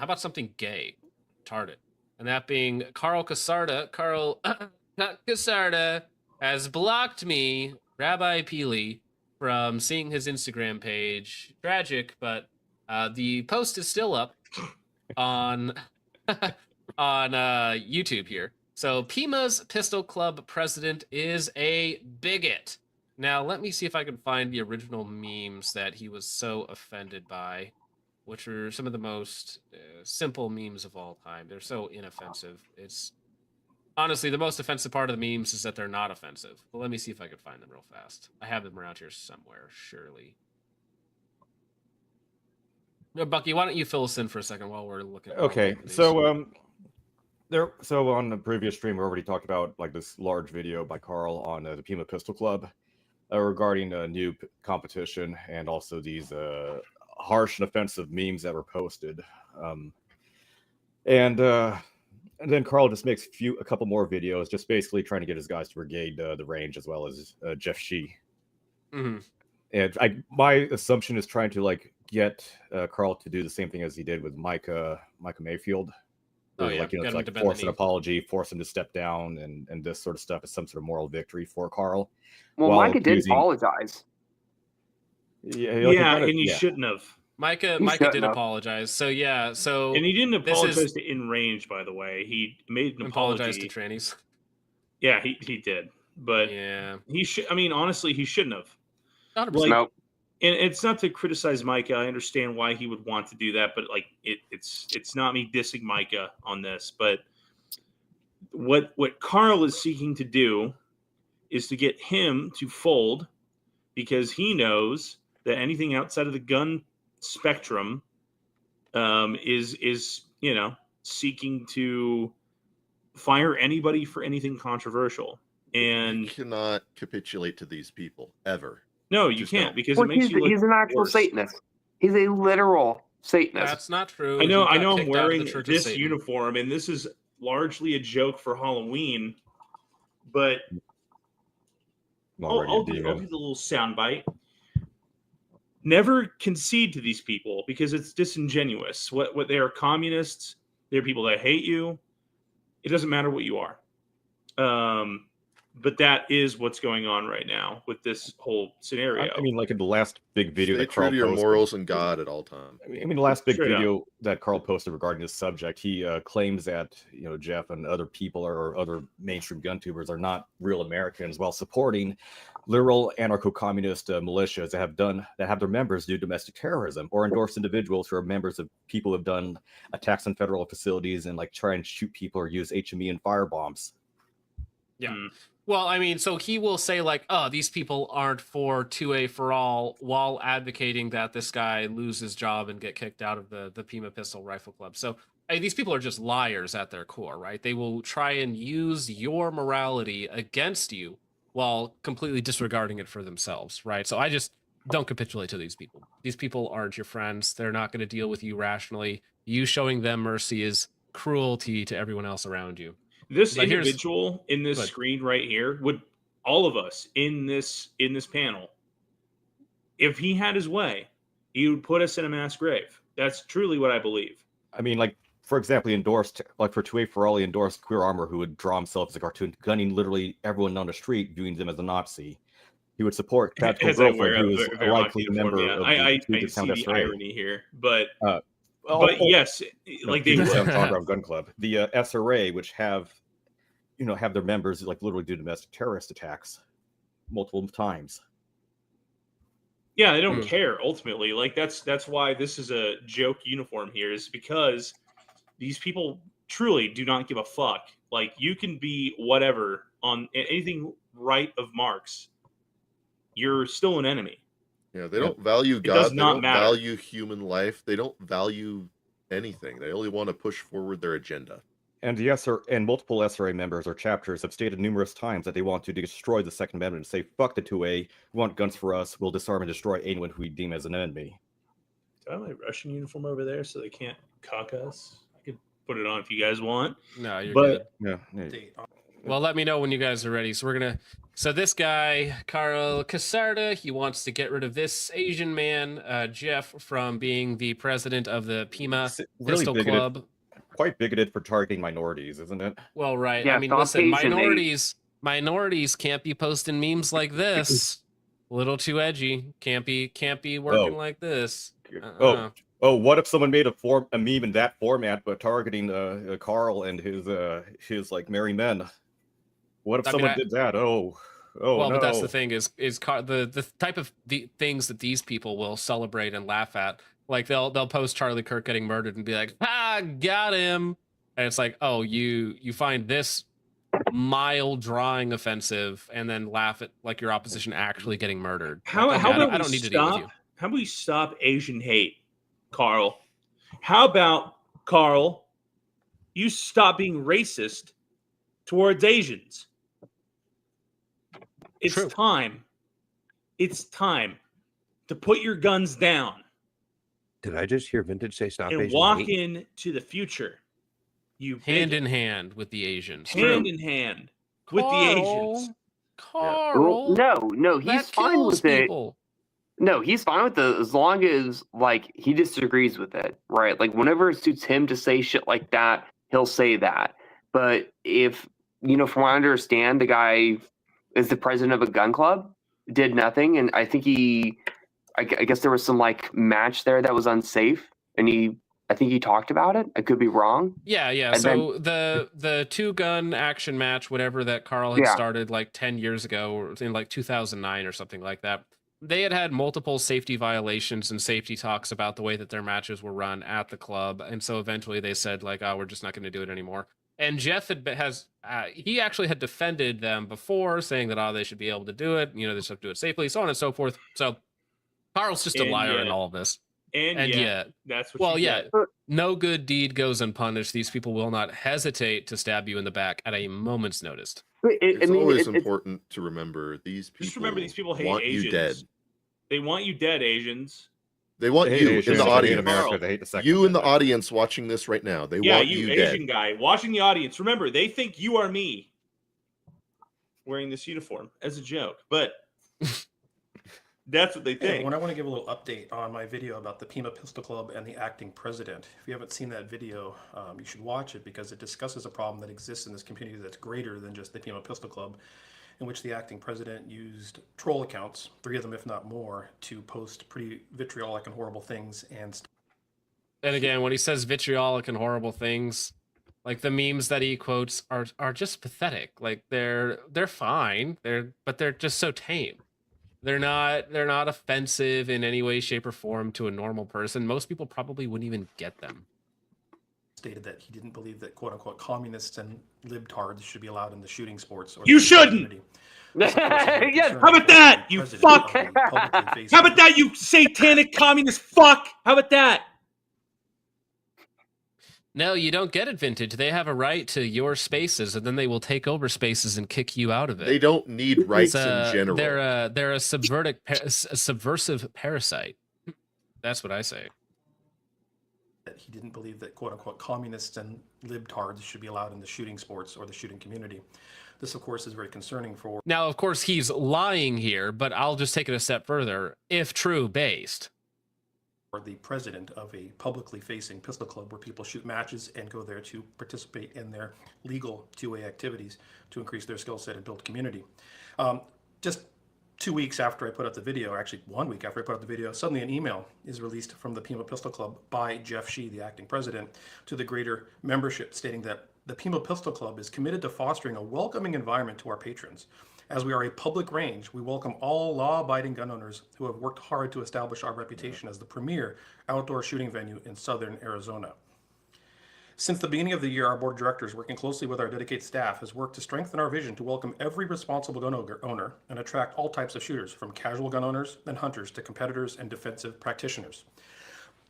how about something gay? Retarded. And that being Karl Casarda. Karl Casarda has blocked me, Rabbi Peely, from seeing his Instagram page. Tragic, but the post is still up on on YouTube here. So Pima's Pistol Club president is a bigot. Now let me see if I can find the original memes that he was so offended by, which are some of the most simple memes of all time. They're so inoffensive. It's honestly the most offensive part of the memes is that they're not offensive. But let me see if I can find them real fast. I have them around here somewhere, surely. No, Bucky, why don't you fill us in for a second while we're looking? Okay, so so on the previous stream, we already talked about like this large video by Karl on the Pima Pistol Club regarding a new competition and also these harsh and offensive memes that were posted. And then Karl just makes a couple more videos, just basically trying to get his guys to brigade the range, as well as Jeff Shee. Mm-hmm. And my assumption is trying to like get Karl to do the same thing as he did with Micah Mayfield. Where, like, it's like force an apology, force him to step down, and this sort of stuff is some sort of moral victory for Karl. Well, Micah did apologize. Yeah, and he shouldn't have. Micah did apologize. So yeah, and he didn't apologize to In Range, by the way. He made an apology to trannies. Yeah, he did, but yeah, he should. I mean, honestly, he shouldn't have. 100%. Like, and it's not to criticize Micah. I understand why he would want to do that, but like it's not me dissing Micah on this. But what Karl is seeking to do is to get him to fold, because he knows that anything outside of the gun spectrum is seeking to fire anybody for anything controversial. And you cannot capitulate to these people ever. No, you can't, because it makes you look he's an actual worse. Satanist. He's a literal Satanist. That's not true. I know I'm wearing this uniform, and this is largely a joke for Halloween, but I'll do the little soundbite. Never concede to these people, because it's disingenuous. What they are communists. They're people that hate you. It doesn't matter what you are. But that is what's going on right now with this whole scenario. I mean, like in the last big video that Karl posted, your morals and God at all times. I mean, the last big video that Karl posted regarding this subject, he claims that Jeff and other people or other mainstream gun tubers are not real Americans, while supporting liberal anarcho-communist militias that have their members do domestic terrorism, or endorse individuals who are members of people who have done attacks on federal facilities and like try and shoot people or use HME and firebombs. Yeah. Well, I mean, so he will say like, oh, these people aren't for 2A for all, while advocating that this guy lose his job and get kicked out of the Pima Pistol Rifle Club. So these people are just liars at their core, right? They will try and use your morality against you while completely disregarding it for themselves, right? So I just don't capitulate to these people. These people aren't your friends. They're not going to deal with you rationally. You showing them mercy is cruelty to everyone else around you. This individual in this screen right here, would all of us in this panel, if he had his way, he would put us in a mass grave. That's truly what I believe. I mean, like, for example, he endorsed, like for 2A for all, he endorsed Queer Armor, who would draw himself as a cartoon, gunning literally everyone on the street, viewing them as a Nazi. He would support Tactical Girlfriend, who was a likely member of I the see the irony here, but yes, like they Gun Club, the SRA, which have their members like literally do domestic terrorist attacks multiple times. Yeah, they don't care ultimately. Like that's why this is a joke uniform here, is because these people truly do not give a fuck. Like, you can be whatever on anything right of Marx, you're still an enemy. Yeah, they don't value God. They don't value human life. They don't value anything. They only want to push forward their agenda. And and multiple SRA members or chapters have stated numerous times that they want to destroy the Second Amendment and say, fuck the 2A, we want guns for us, we'll disarm and destroy anyone who we deem as an enemy. Do I have my Russian uniform over there so they can't cock us? I could put it on if you guys want. No, you're good. Yeah. Well, let me know when you guys are ready. So we're going to So this guy, Karl Casarda, he wants to get rid of this Asian man, Jeff, from being the president of the Pima Really Pistol bigoted, Club. quite bigoted for targeting minorities, isn't it? Well, right. Yeah, I mean, stop listen, hazing, mate. minorities can't be posting memes like this. A little too edgy. Can't be working like this. What if someone made a meme in that format, but targeting Karl and his like merry men? What if someone did that? Well, no. But that's the thing is the type of the things that these people will celebrate and laugh at. Like they'll post Charlie Kirk getting murdered and be like, "Ah, got him," and it's like, "Oh, you find this mild drawing offensive, and then laugh at like your opposition actually getting murdered." How like, about I don't need to deal with you. How about we stop Asian hate, Karl? How about, Karl, you stop being racist towards Asians? It's True. time. It's time to put your guns down. Did I just hear Vintage say stop and Asian walk hate? into the future? You hand in hand with the Asians. Hand in hand with the Asians. Karl, no, he's fine with it. No, he's fine with it as long as like he disagrees with it, right? Like whenever it suits him to say shit like that, he'll say that. But if from what I understand, the guy is the president of a gun club, did nothing, and I think I guess there was some like match there that was unsafe, and I think he talked about it. I could be wrong. Yeah. And so the 2-gun action match, whatever that Karl had started like 10 years ago, or in like 2009 or something like that. They had multiple safety violations and safety talks about the way that their matches were run at the club, and so eventually they said like, "Oh, we're just not going to do it anymore." And Jeff he actually had defended them before, saying that they should be able to do it. They just have to do it safely, so on and so forth. So Karl's just a liar in all of this. And yet, that's what. Well, yeah. No good deed goes unpunished. These people will not hesitate to stab you in the back at a moment's notice. It's always important to remember these people. Just remember, these people hate want Asians. You dead. They want you dead, Asians. They want you in the audience. America, they hate the you in the audience watching this right now. They want you dead. Asian guy watching the audience. Remember, they think you are me wearing this uniform as a joke, but that's what they think. When I want to give a little update on my video about the Pima Pistol Club and the acting president, if you haven't seen that video, you should watch it because it discusses a problem that exists in this community that's greater than just the Pima Pistol Club, in which the acting president used troll accounts, 3 of them if not more, to post pretty vitriolic and horrible things. And again, when he says vitriolic and horrible things, like the memes that he quotes are just pathetic. Like they're fine, but they're just so tame. They're not offensive in any way, shape, or form to a normal person. Most people probably wouldn't even get them. Stated that he didn't believe that quote unquote communists and libtards should be allowed in the shooting sports. Or you shouldn't. Yes. How about that, you fuck? How about that, you satanic communist fuck? How about that? No, you don't get it, Vintage. They have a right to your spaces, and then they will take over spaces and kick you out of it. They don't need rights in general. They're a subversive parasite. That's what I say. That he didn't believe that quote unquote communists and libtards should be allowed in the shooting sports or the shooting community. This, of course, is very concerning for. Now, of course, he's lying here, but I'll just take it a step further. If true, based. Or the president of a publicly facing pistol club where people shoot matches and go there to participate in their legal 2A activities to increase their skill set and build community. Just 2 weeks after I put out the video, or actually 1 week after I put out the video, suddenly an email is released from the Pima Pistol Club by Jeff Shee, the acting president, to the greater membership, stating that the Pima Pistol Club is committed to fostering a welcoming environment to our patrons. As we are a public range, we welcome all law-abiding gun owners who have worked hard to establish our reputation as the premier outdoor shooting venue in southern Arizona. Since the beginning of the year, our board of directors, working closely with our dedicated staff, has worked to strengthen our vision to welcome every responsible gun owner and attract all types of shooters, from casual gun owners and hunters to competitors and defensive practitioners.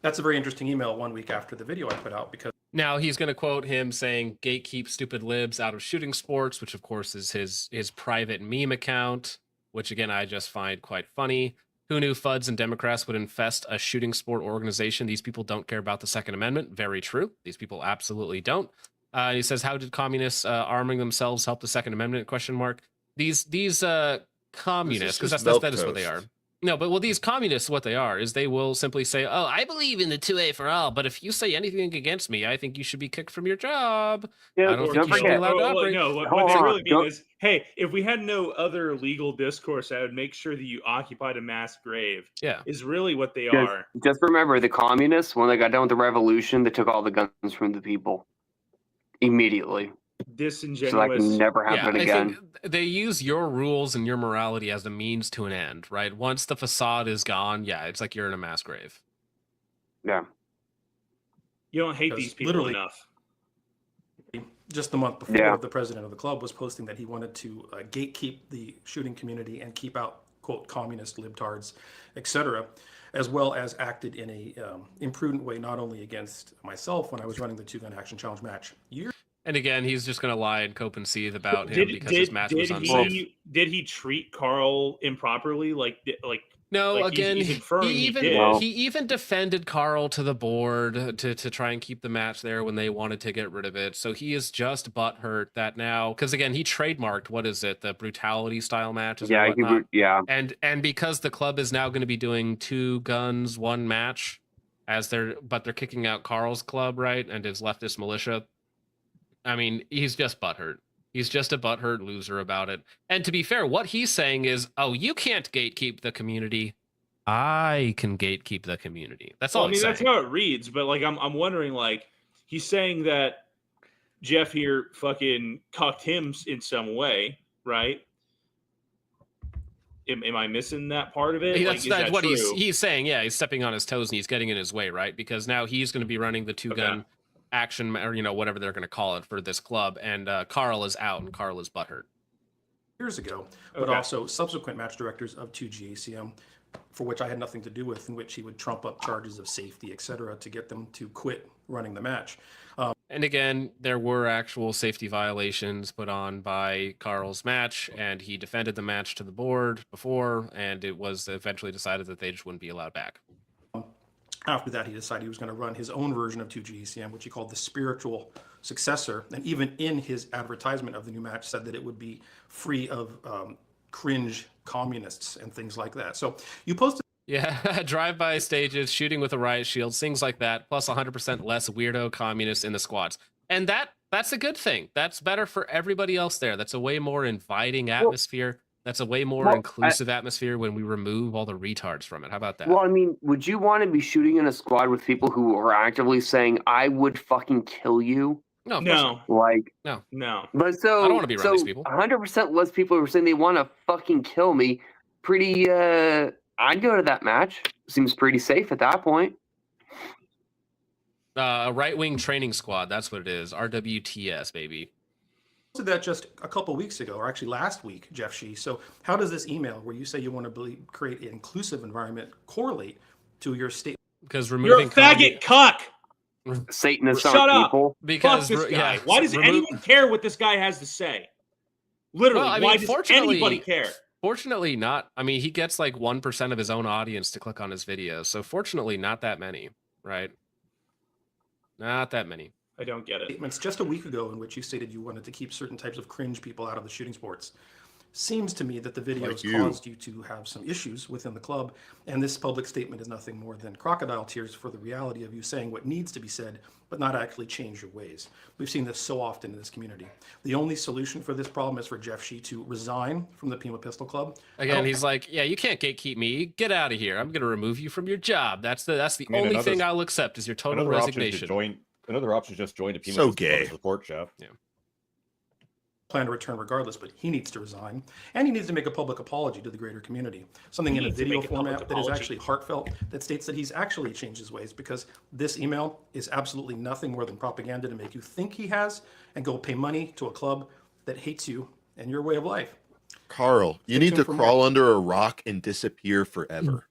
That's a very interesting email 1 week after the video I put out, because now he's going to quote him saying, "Gatekeep stupid libs out of shooting sports," which of course is his private meme account, which again I just find quite funny. Who knew FUDs and Democrats would infest a shooting sport organization? These people don't care about the Second Amendment. Very true. These people absolutely don't. He says, "How did communists arming themselves help the Second Amendment?" ? these communists, because that is what they are. milquetoast. No, but these communists, what they are is they will simply say, "Oh, I believe in the 2A for all, but if you say anything against me, I think you should be kicked from your job. Yeah, I don't think don't you should be forget. allowed to operate." No, what Hold they on, really mean don't- is, hey, if we had no other legal discourse, I would make sure that you occupied a mass grave. Yeah. Is really what they Just, are. just remember, the communists, when they got done with the revolution, they took all the guns from the people immediately. So that Disingenuous. can never Yeah, happen I again. think they use your rules and your morality as a means to an end, right? Once the facade is gone, yeah, it's like you're in a mass grave. Yeah. You don't hate Because these people literally- enough. Just the month before, Yeah. the president of the club was posting that he wanted to gatekeep the shooting community and keep out, quote, communist libtards, etc., as well as acted in a imprudent way, not only against myself when I was running the 2-gun action challenge match years. And again, he's just going to lie and cope and seethe about him because his match was unsafe. Did he treat Karl improperly? No, like again, he's inferring he he even did. he even defended Karl to the board to try and keep the match there when they wanted to get rid of it. So he is just butthurt that now, because again, he trademarked, what is it, the brutality style matches? Yeah, and whatnot. yeah. And because the club is now going to be doing 2 guns, 1 match, but they're kicking out Karl's club, right, and his leftist militia. I mean, he's just butthurt. He's just a butthurt loser about it. And to be fair, what he's saying is, "Oh, you can't gatekeep the community. I can gatekeep the community." That's all. I mean, he's that's saying. how it reads. But I'm wondering, he's saying that Jeff here fucking cucked him in some way, right? Am I missing that part of it? That's is that what true? he's saying. Yeah, he's stepping on his toes and he's getting in his way, right? Because now he's going to be running the 2-gun action, or whatever they're going to call it for this club, and Karl is out, and Karl is butthurt. Years ago, but also subsequent match directors of 2GACM, for which I had nothing to do with, in which he would trump up charges of safety, etc., to get them to quit running the match. And again, there were actual safety violations put on by Karl's match, and he defended the match to the board before, and it was eventually decided that they just wouldn't be allowed back. After that, he decided he was going to run his own version of 2GACM, which he called the spiritual successor. And even in his advertisement of the new match, said that it would be free of cringe communists and things like that. So you posted. Yeah, drive-by stages, shooting with a riot shield, things like that, plus 100% less weirdo communists in the squads. And that's a good thing. That's better for everybody else there. That's a way more inviting atmosphere. That's a way more inclusive atmosphere when we remove all the retards from it. How about that? Well, I mean, would you want to be shooting in a squad with people who are actively saying, "I would fucking kill you"? No, of course No, not. no. But so I don't wanna be around these people. 100% less people who are saying they want to fucking kill me. Pretty. I'd go to that match. Seems pretty safe at that point. A right-wing training squad. That's what it is. RWTS, baby. Posted that just a couple weeks ago, or actually last week, Jeff Shee. So how does this email, where you say you want to create an inclusive environment, correlate to your statement? Because You're a removing faggot cuck. Satanists Shut aren't up. people. because Fuck this guy. yeah, Why does anyone care what this guy has to say? Literally, Well, I why mean, does fortunately- anybody care? Fortunately, not. I mean, he gets like 1% of his own audience to click on his videos. So fortunately, not that many, right? Not that many. I don't get it. Statements just a week ago in which you stated you wanted to keep certain types of cringe people out of the shooting sports. Seems to me that the videos Like you. caused you to have some issues within the club, and this public statement is nothing more than crocodile tears for the reality of you saying what needs to be said, but not actually change your ways. We've seen this so often in this community. The only solution for this problem is for Jeff Shee to resign from the Pima Pistol Club. Again, he's like, yeah, you can't gatekeep me. Get out of here. I'm going to remove you from your job. That's the I mean, only another- thing I'll accept is your total Another option is to resignation. join. Another option is just join the Pima So Pistol Club gay. to support Jeff. Plan to return regardless, but he needs to resign, and he needs to make a public apology to the greater community. Something in a needs to video make a public format that is apology. actually heartfelt, that states that he's actually changed his ways, because this email is absolutely nothing more than propaganda to make you think he has, and go pay money to a club that hates you and your way of life. Karl, you Stay need to tuned for crawl more. under a rock and disappear forever.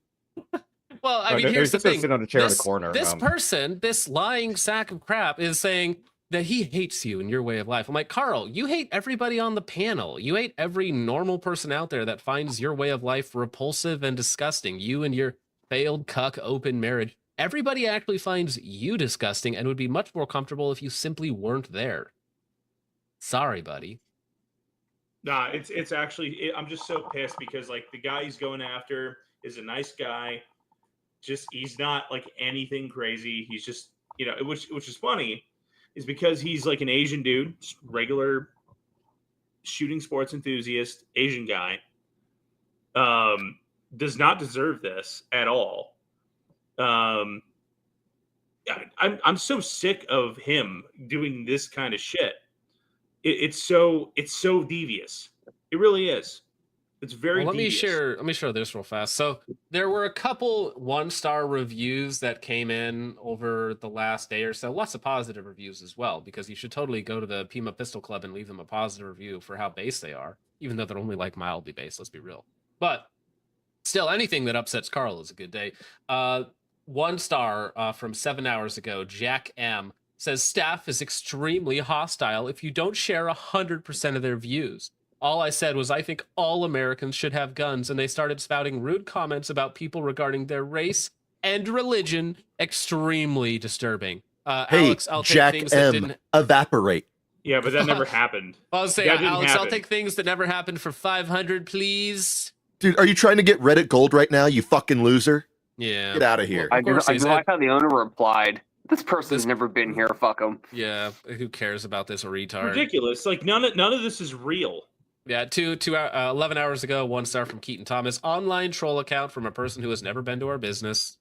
Well, I Right, mean, there- here's the he's just gonna thing. sit on a chair in the This- corner, This um, person, this lying sack of crap, is saying that he hates you and your way of life. I'm like, Karl, you hate everybody on the panel. You hate every normal person out there that finds your way of life repulsive and disgusting. You and your failed cuck open marriage. Everybody actually finds you disgusting and would be much more comfortable if you simply weren't there. Sorry, buddy. Nah, it's actually I'm just so pissed because like the guy he's going after is a nice guy. Just he's not like anything crazy. He's just which is funny, is because he's like an Asian dude, regular shooting sports enthusiast, Asian guy. Does not deserve this at all. I'm so sick of him doing this kind of shit. It's so devious. It really is. It's very devious. Let me share this real fast. So there were a couple 1-star reviews that came in over the last day or so. Lots of positive reviews as well, because you should totally go to the Pima Pistol Club and leave them a positive review for how base they are, even though they're only like mildly base, let's be real. But still, anything that upsets Karl is a good day. 1 star from 7 hours ago, Jack M says staff is extremely hostile if you don't share 100% of their views. All I said was I think all Americans should have guns, and they started spouting rude comments about people regarding their race and religion. Extremely disturbing. Hey, Alex, I'll Jack take things that M, didn't Yeah, evaporate. but that never happened. I was saying, Alex, happen. I'll take things that never happened for 500, please. Dude, are you trying to get Reddit gold right now, you fucking loser? Yeah. Get out of here. I just like how the owner replied, "This person's never been here. Fuck them." Yeah, who cares about this retard? Ridiculous. Like none of this is real. Yeah, 11 hours ago, 1 star from Keaton Thomas. Online troll account from a person who has never been to our business.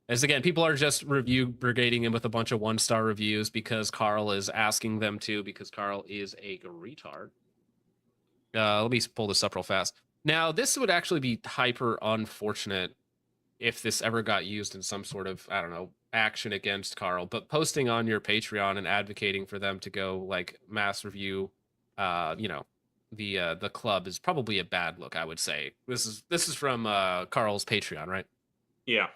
As again, people are just review brigading him with a bunch of 1-star reviews because Karl is asking them to, because Karl is a retard. Let me pull this up real fast. Now, this would actually be hyper unfortunate if this ever got used in some sort of, I don't know, action against Karl, but posting on your Patreon and advocating for them to go like mass review, the club is probably a bad look, I would say. This is from Karl's Patreon, right? Yeah.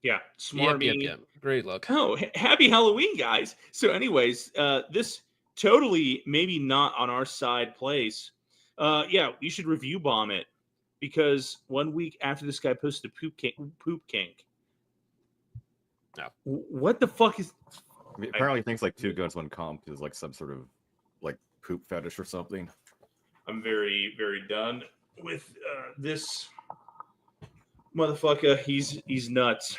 Yeah. Smarmy. Yep. Great look. Oh, happy Halloween, guys. So anyways, this totally maybe not on our side place. Yeah, we should review bomb it, because 1 week after this guy posted a poop kink. No. What the fuck is... Apparently he thinks like 2 guns, 1 comp is like some sort of like poop fetish or something. I'm very, very done with this motherfucker. He's nuts.